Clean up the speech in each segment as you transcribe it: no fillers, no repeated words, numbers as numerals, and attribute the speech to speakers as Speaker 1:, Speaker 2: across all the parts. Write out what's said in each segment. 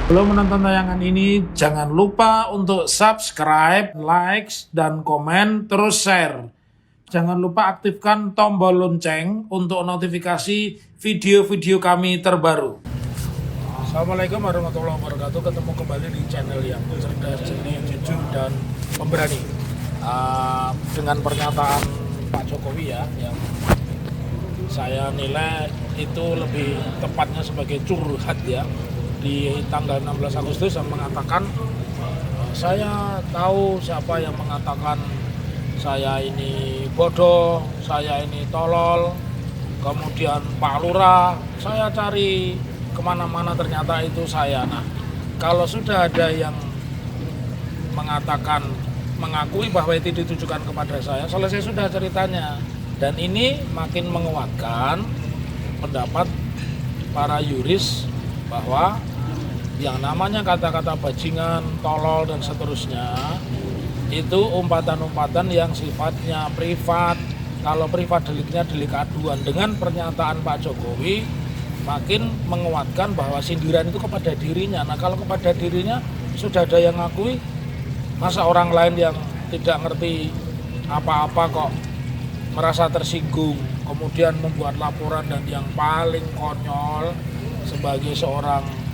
Speaker 1: Sebelum menonton tayangan ini, jangan lupa untuk subscribe, likes, dan komen, terus share. Jangan lupa aktifkan tombol lonceng untuk notifikasi video-video kami terbaru. Assalamualaikum warahmatullahi wabarakatuh. Ketemu kembali di channel yang cerdas, jernih, jujur, dan pemberani. Dengan pernyataan Pak Jokowi ya, yang saya nilai itu lebih tepatnya sebagai curhat ya. Di tanggal 16 Agustus yang mengatakan, saya tahu siapa yang mengatakan saya ini bodoh, saya ini tolol, kemudian Pak Lurah, saya cari kemana-mana ternyata itu saya. Nah, kalau sudah ada yang mengakui bahwa itu ditujukan kepada saya, selesai sudah ceritanya. Dan ini makin menguatkan pendapat para yuris bahwa yang namanya kata-kata bajingan, tolol, dan seterusnya itu umpatan-umpatan yang sifatnya privat. Kalau privat deliknya delik aduan. Dengan pernyataan Pak Jokowi makin menguatkan bahwa sindiran itu kepada dirinya. Nah, kalau kepada dirinya sudah ada yang ngakui, masa orang lain yang tidak ngerti apa-apa kok merasa tersinggung, kemudian membuat laporan. Dan yang paling konyol sebagai seorang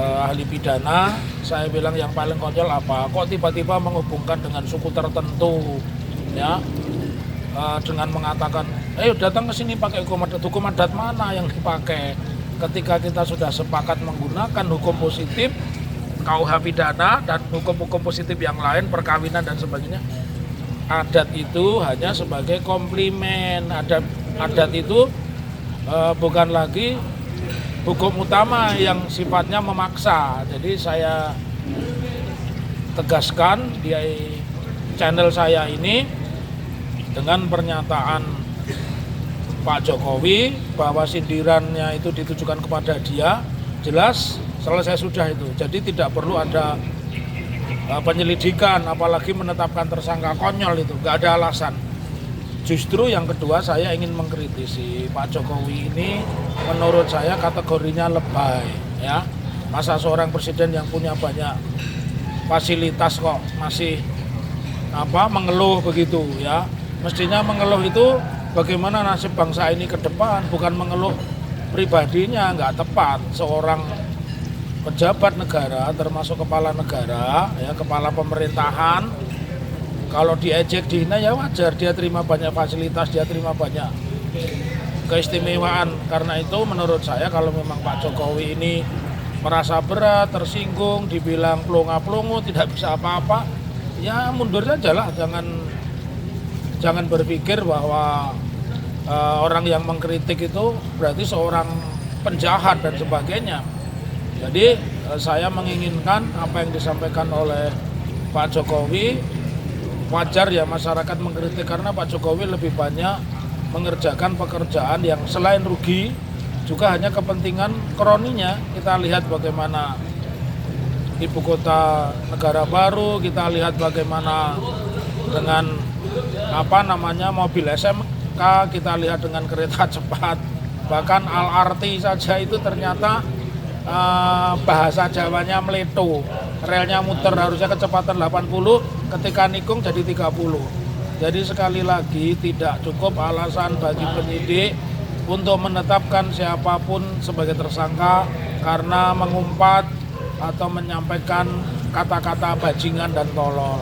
Speaker 1: ahli pidana, saya bilang yang paling konyol apa? Kok tiba-tiba menghubungkan dengan suku tertentu, ya, dengan mengatakan, ayo datang ke sini pakai hukum adat mana yang dipakai? Ketika kita sudah sepakat menggunakan hukum positif, KUH pidana dan hukum-hukum positif yang lain, perkawinan dan sebagainya, adat itu hanya sebagai komplimen. Adat itu bukan lagi hukum utama yang sifatnya memaksa. Jadi saya tegaskan di channel saya ini dengan pernyataan Pak Jokowi bahwa sindirannya itu ditujukan kepada dia, jelas selesai sudah itu. Jadi tidak perlu ada penyelidikan, apalagi menetapkan tersangka. Konyol itu, nggak ada alasan. Justru yang kedua, saya ingin mengkritisi Pak Jokowi ini, menurut saya kategorinya lebay ya. Masa seorang presiden yang punya banyak fasilitas kok masih mengeluh begitu ya. Mestinya mengeluh itu bagaimana nasib bangsa ini ke depan, bukan mengeluh pribadinya. Nggak tepat. Seorang pejabat negara, termasuk kepala negara ya, kepala pemerintahan, kalau diejek, dihina ya wajar, dia terima banyak fasilitas, dia terima banyak keistimewaan. Karena itu menurut saya kalau memang Pak Jokowi ini merasa berat, tersinggung, dibilang plonga-plongo, tidak bisa apa-apa, ya mundur saja lah. Jangan berpikir bahwa orang yang mengkritik itu berarti seorang penjahat dan sebagainya. Jadi saya menginginkan apa yang disampaikan oleh Pak Jokowi. Wajar ya masyarakat mengkritik karena Pak Jokowi lebih banyak mengerjakan pekerjaan yang selain rugi juga hanya kepentingan kroninya. Kita lihat bagaimana ibu kota negara baru, kita lihat bagaimana dengan mobil SMK, kita lihat dengan kereta cepat, bahkan LRT saja itu ternyata bahasa Jawanya meleto, relnya muter, harusnya kecepatan 80, ketika nikung jadi 30. Jadi sekali lagi tidak cukup alasan bagi penyidik untuk menetapkan siapapun sebagai tersangka karena mengumpat atau menyampaikan kata-kata bajingan dan tolol.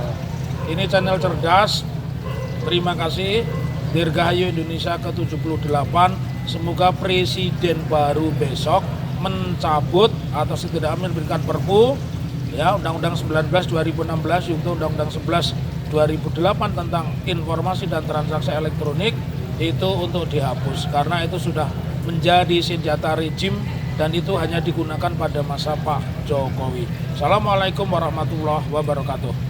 Speaker 1: Ini channel cerdas. Terima kasih. Dirgahayu Indonesia ke-78. Semoga presiden baru besok mencabut atau setidaknya memberikan perpu ya Undang-Undang 19 2016 yaitu Undang-Undang 11 2008 tentang informasi dan transaksi elektronik itu untuk dihapus karena itu sudah menjadi senjata rejim dan itu hanya digunakan pada masa Pak Jokowi. Assalamualaikum warahmatullahi wabarakatuh.